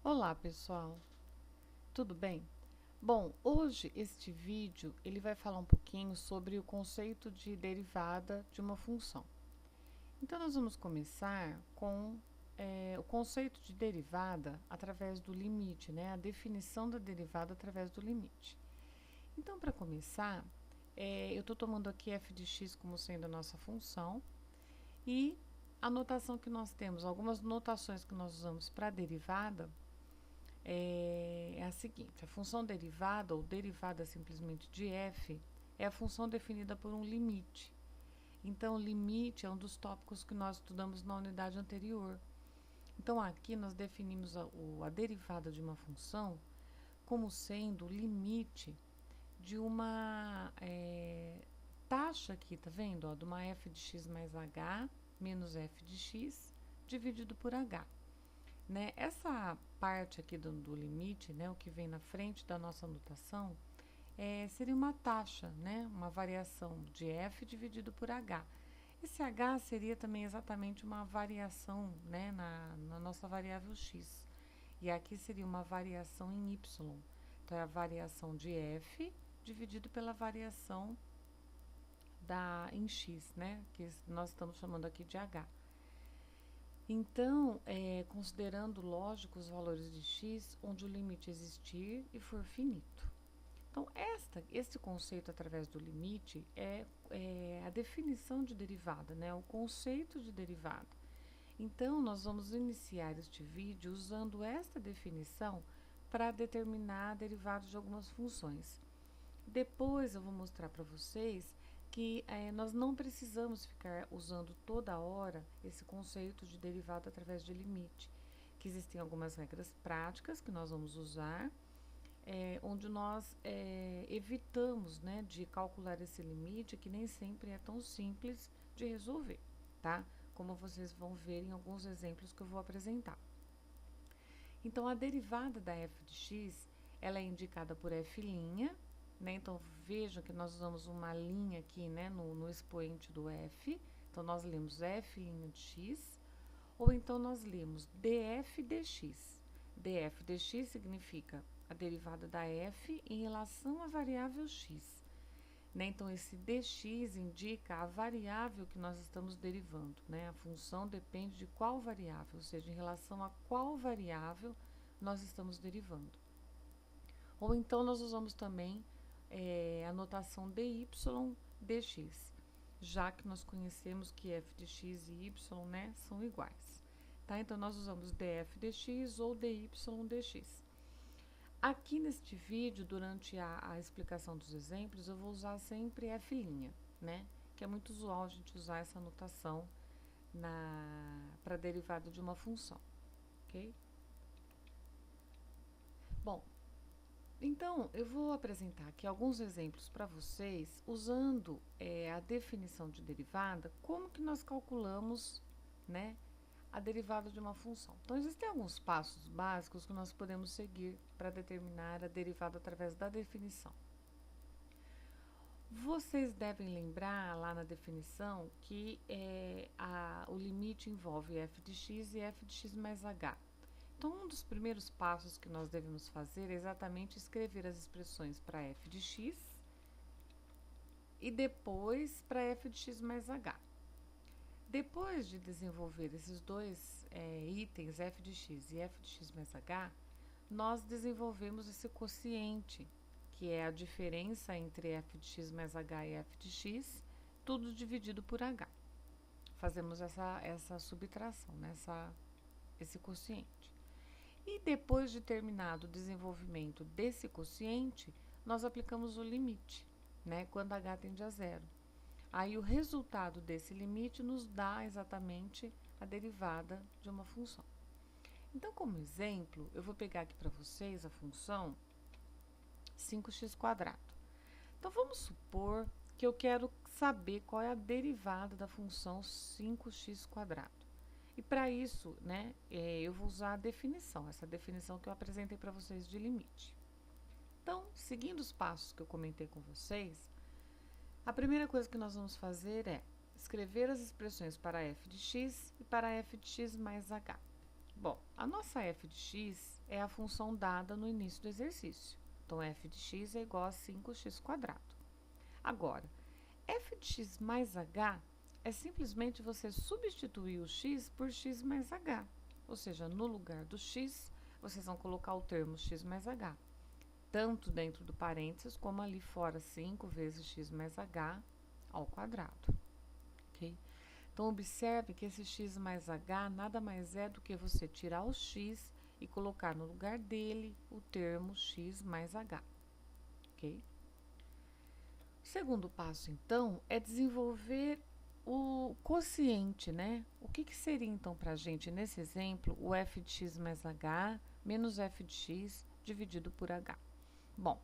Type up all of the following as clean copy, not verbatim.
Olá, pessoal. Tudo bem? Bom, hoje este vídeo ele vai falar um pouquinho sobre o conceito de derivada de uma função. Então, nós vamos começar com o conceito de derivada através do limite, né? A definição da derivada através do limite. Então, para começar, eu estou tomando aqui f de x como sendo a nossa função e a notação que nós temos, algumas notações que nós usamos para derivada é a seguinte: a função derivada ou derivada simplesmente de f é a função definida por um limite. Então, o limite é um dos tópicos que nós estudamos na unidade anterior. Então, aqui nós definimos a derivada de uma função como sendo o limite de uma taxa aqui, tá vendo? Ó, de uma f de x mais h menos f de x dividido por h. Né? Essa parte aqui do limite, né, o que vem na frente da nossa notação, seria uma taxa, né, uma variação de f dividido por h. Esse h seria também exatamente uma variação, né, na nossa variável x. E aqui seria uma variação em y. Então, é a variação de f dividido pela variação em x, né, que nós estamos chamando aqui de h. Então, considerando, lógico, os valores de x, onde o limite existir e for finito. Então, este conceito através do limite é a definição de derivada, né? O conceito de derivada. Então, nós vamos iniciar este vídeo usando esta definição para determinar a derivada de algumas funções. Depois eu vou mostrar para vocês que nós não precisamos ficar usando toda hora esse conceito de derivada através de limite, que existem algumas regras práticas que nós vamos usar, onde nós evitamos, né, de calcular esse limite, que nem sempre é tão simples de resolver, tá? Como vocês vão ver em alguns exemplos que eu vou apresentar. Então, a derivada da f de x, ela é indicada por f', né? Então, vejam que nós usamos uma linha aqui, né, no expoente do f. Então, nós lemos f' de x, ou então nós lemos df dx. df dx significa a derivada da f em relação à variável x. Né? Então, esse dx indica a variável que nós estamos derivando. Né? A função depende de qual variável, ou seja, em relação a qual variável nós estamos derivando. Ou então, nós usamos também a notação dy dx, já que nós conhecemos que f de x e y, né, são iguais. Tá? Então, nós usamos df dx ou dy dx. Aqui neste vídeo, durante a explicação dos exemplos, eu vou usar sempre f', né, que é muito usual a gente usar essa notação para a derivada de uma função, ok? Bom, então, eu vou apresentar aqui alguns exemplos para vocês, usando a definição de derivada, como que nós calculamos, né, a derivada de uma função. Então, existem alguns passos básicos que nós podemos seguir para determinar a derivada através da definição. Vocês devem lembrar lá na definição que o limite envolve f de x e f de x mais h. Então, um dos primeiros passos que nós devemos fazer é exatamente escrever as expressões para f de x e depois para f de x mais h. Depois de desenvolver esses dois itens, f de x e f de x mais h, nós desenvolvemos esse quociente, que é a diferença entre f de x mais h e f de x, tudo dividido por h. Fazemos essa subtração, né? Esse quociente. E depois de terminado o desenvolvimento desse quociente, nós aplicamos o limite, né, quando h tende a zero. Aí o resultado desse limite nos dá exatamente a derivada de uma função. Então, como exemplo, eu vou pegar aqui para vocês a função 5x². Então, vamos supor que eu quero saber qual é a derivada da função 5x². E para isso, né, eu vou usar a definição, essa definição que eu apresentei para vocês de limite. Então, seguindo os passos que eu comentei com vocês, a primeira coisa que nós vamos fazer é escrever as expressões para f de x e para f de x mais h. Bom, a nossa f de x é a função dada no início do exercício. Então, f de x é igual a 5x². Agora, f de x mais h é simplesmente você substituir o x por x mais h. Ou seja, no lugar do x, vocês vão colocar o termo x mais h. Tanto dentro do parênteses, como ali fora, 5 vezes x mais h ao quadrado. Ok? Então, observe que esse x mais h nada mais é do que você tirar o x e colocar no lugar dele o termo x mais h. Ok? O segundo passo, então, é desenvolver o quociente, né? O que seria, então, para a gente, nesse exemplo, o f de x mais h menos f de x dividido por h? Bom,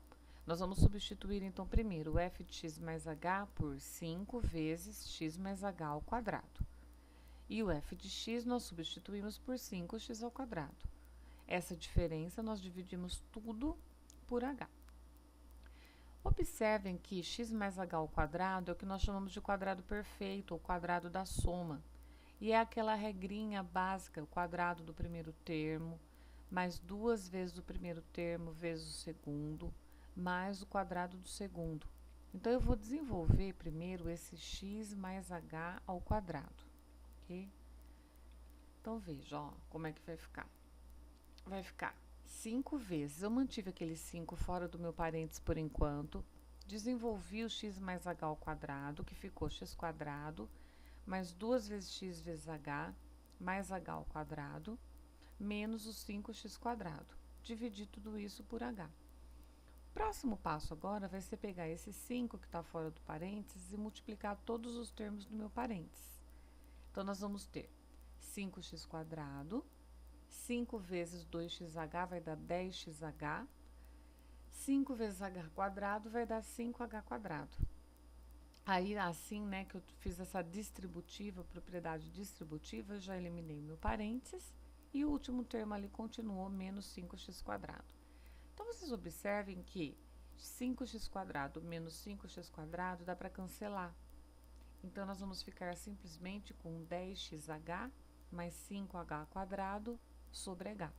nós vamos substituir, então, primeiro o f de x mais h por 5 vezes x mais h ao quadrado. E o f de x nós substituímos por 5x ao quadrado. Essa diferença nós dividimos tudo por h. Observem que x mais h ao quadrado é o que nós chamamos de quadrado perfeito, ou quadrado da soma. E é aquela regrinha básica, o quadrado do primeiro termo, mais 2 vezes o primeiro termo vezes o segundo, mais o quadrado do segundo. Então, eu vou desenvolver primeiro esse x mais h ao quadrado, ok? Então, veja, ó, como é que vai ficar. Vai ficar 5 vezes, eu mantive aquele 5 fora do meu parênteses por enquanto, desenvolvi o x mais h ao quadrado, que ficou x², mais 2 vezes x vezes h, mais h ao quadrado, menos o 5x². Dividi tudo isso por h. O próximo passo agora vai ser pegar esse 5 que está fora do parênteses e multiplicar todos os termos do meu parênteses. Então, nós vamos ter 5x², 5 vezes 2xh vai dar 10xh, 5 vezes h² vai dar 5h². Aí, assim, né, que eu fiz essa distributiva, propriedade distributiva, eu já eliminei meu parênteses e o último termo ali continuou, menos 5x². Então, vocês observem que 5x² menos 5x² dá para cancelar. Então, nós vamos ficar simplesmente com 10xh mais 5h² sobre h.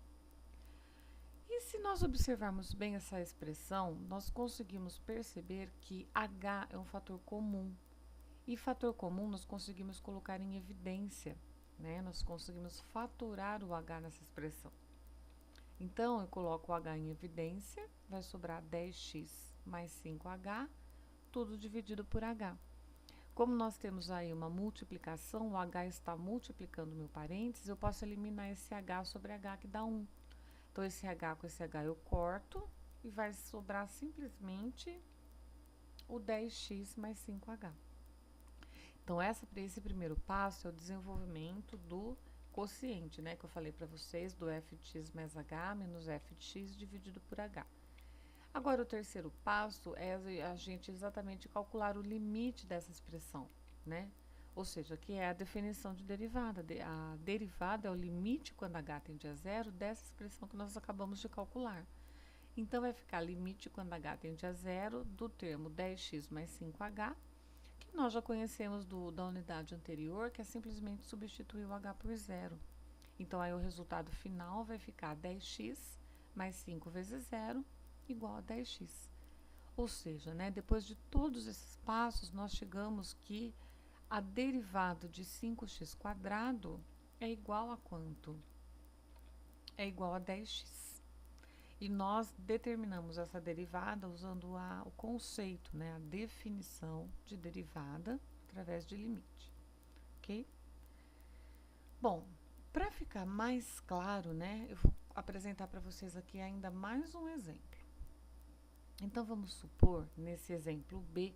E se nós observarmos bem essa expressão, nós conseguimos perceber que h é um fator comum. E fator comum nós conseguimos colocar em evidência, né? Nós conseguimos fatorar o h nessa expressão. Então, eu coloco o h em evidência, vai sobrar 10x mais 5h, tudo dividido por h. Como nós temos aí uma multiplicação, o h está multiplicando meu parênteses, eu posso eliminar esse h sobre h, que dá 1. Então, esse h com esse h eu corto e vai sobrar simplesmente o 10x mais 5h. Então, esse primeiro passo é o desenvolvimento do quociente, né, que eu falei para vocês, do f de x mais h menos f de x dividido por h. Agora, o terceiro passo é a gente exatamente calcular o limite dessa expressão, né? Ou seja, que é a definição de derivada. A derivada é o limite quando h tende a zero dessa expressão que nós acabamos de calcular. Então, vai ficar limite quando h tende a zero do termo 10x mais 5h, que nós já conhecemos da unidade anterior, que é simplesmente substituir o h por zero. Então, aí o resultado final vai ficar 10x mais 5 vezes zero igual a 10x. Ou seja, né, depois de todos esses passos, nós chegamos que a derivada de 5x² é igual a quanto? É igual a 10x. E nós determinamos essa derivada usando o conceito, né, a definição de derivada através de limite, ok? Bom, para ficar mais claro, né, eu vou apresentar para vocês aqui ainda mais um exemplo. Então, vamos supor, nesse exemplo B,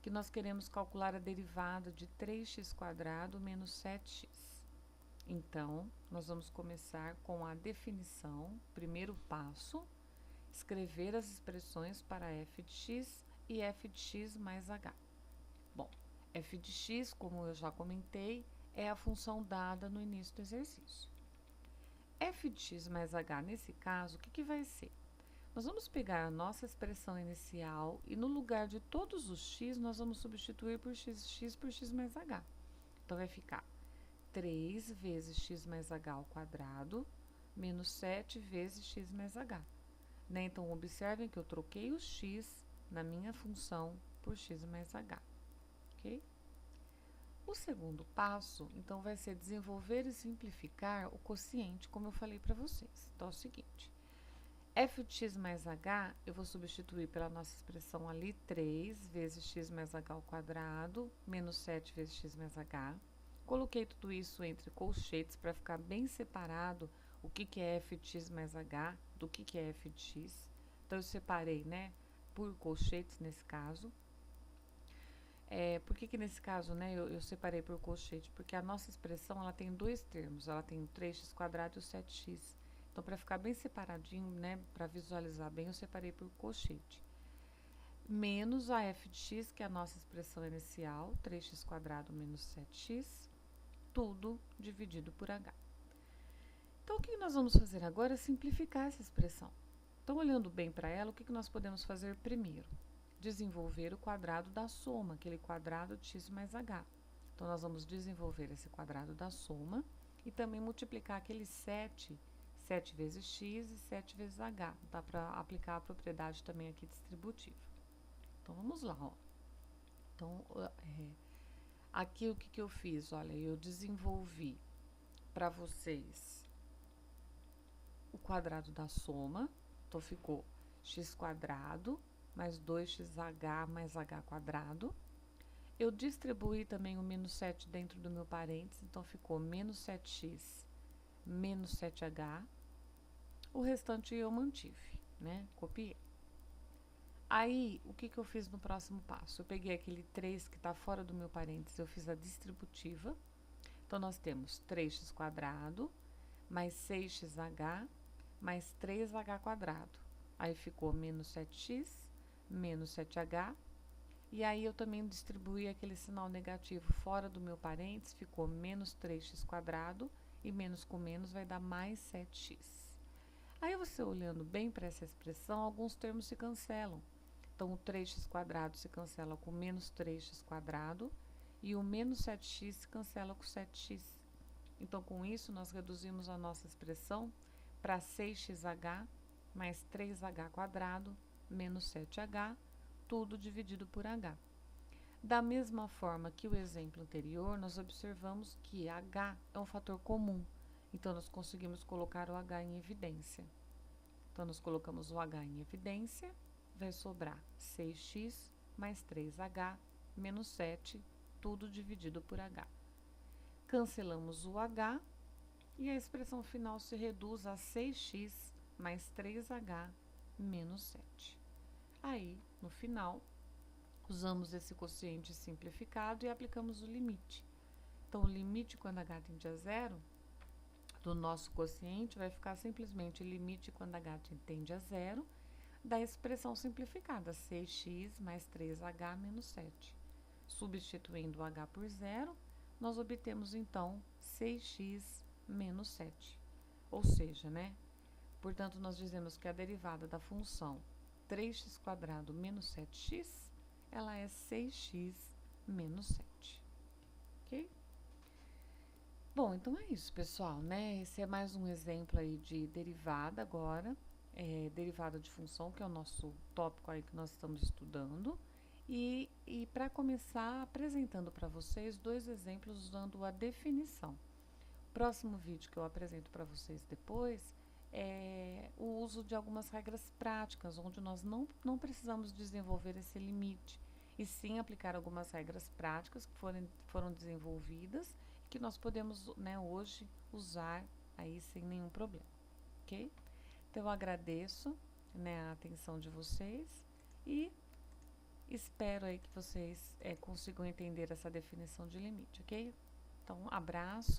que nós queremos calcular a derivada de 3x² menos 7x. Então, nós vamos começar com a definição, primeiro passo, escrever as expressões para f de x e f de x mais h. Bom, f de x, como eu já comentei, é a função dada no início do exercício. F de x mais h, nesse caso, o que vai ser? Nós vamos pegar a nossa expressão inicial e no lugar de todos os x, nós vamos substituir por x mais h. Então, vai ficar 3 vezes x mais h ao quadrado, menos 7 vezes x mais h. Né? Então, observem que eu troquei o x na minha função por x mais h, ok? O segundo passo, então, vai ser desenvolver e simplificar o quociente, como eu falei para vocês. Então, é o seguinte, f de x mais h, eu vou substituir pela nossa expressão ali, 3 vezes x mais h ao quadrado, menos 7 vezes x mais h. Coloquei tudo isso entre colchetes para ficar bem separado o que é f de x mais h do que é f de x. Então, eu separei, né, por colchetes nesse caso. Por que nesse caso, né, eu separei por colchete? Porque a nossa expressão, ela tem dois termos, ela tem o 3x² e o 7x. Então, para ficar bem separadinho, né, para visualizar bem, eu separei por colchete. Menos a f de x, que é a nossa expressão inicial, 3x² menos 7x, tudo dividido por h. Então, o que nós vamos fazer agora é simplificar essa expressão. Então, olhando bem para ela, o que nós podemos fazer primeiro? Desenvolver o quadrado da soma, aquele quadrado de x mais h. Então, nós vamos desenvolver esse quadrado da soma e também multiplicar aquele 7 vezes x e 7 vezes h. Dá para aplicar a propriedade também aqui distributiva. Então, vamos lá, ó. Então, aqui o que eu fiz? Olha, eu desenvolvi para vocês o quadrado da soma. Então, ficou x² mais 2xh mais h². Eu distribuí também o menos 7 dentro do meu parênteses, então ficou menos 7x menos 7h. O restante eu mantive, né? Copiei. Aí, o que eu fiz no próximo passo? Eu peguei aquele 3 que está fora do meu parênteses, eu fiz a distributiva. Então, nós temos 3x² mais 6xh mais 3h². Aí, ficou menos 7x menos 7h, e aí eu também distribuí aquele sinal negativo fora do meu parênteses, ficou menos 3x² e menos com menos vai dar mais 7x. Aí você olhando bem para essa expressão, alguns termos se cancelam. Então, o 3x² se cancela com menos 3x² e o menos 7x se cancela com 7x. Então, com isso, nós reduzimos a nossa expressão para 6xh mais 3h² menos 7h, tudo dividido por h. Da mesma forma que o exemplo anterior, nós observamos que h é um fator comum, então nós conseguimos colocar o h em evidência. Então, nós colocamos o h em evidência, vai sobrar 6x mais 3h menos 7, tudo dividido por h. Cancelamos o h e a expressão final se reduz a 6x mais 3h menos 7. Aí, no final, usamos esse quociente simplificado e aplicamos o limite. Então, o limite quando h tende a zero do nosso quociente vai ficar simplesmente limite quando h tende a zero da expressão simplificada, 6x mais 3h menos 7. Substituindo o h por zero, nós obtemos, então, 6x menos 7. Ou seja, né? Portanto, nós dizemos que a derivada da função 3x² menos 7x, ela é 6x menos 7, ok? Bom, então é isso, pessoal, né? Esse é mais um exemplo aí de derivada agora, derivada de função, que é o nosso tópico aí que nós estamos estudando. E para começar, apresentando para vocês dois exemplos usando a definição. Próximo vídeo que eu apresento para vocês depois é o uso de algumas regras práticas, onde nós não precisamos desenvolver esse limite, e sim aplicar algumas regras práticas que foram desenvolvidas e que nós podemos, né, hoje usar aí sem nenhum problema, ok? Então, eu agradeço, né, a atenção de vocês e espero aí que vocês consigam entender essa definição de limite, ok? Então, um abraço.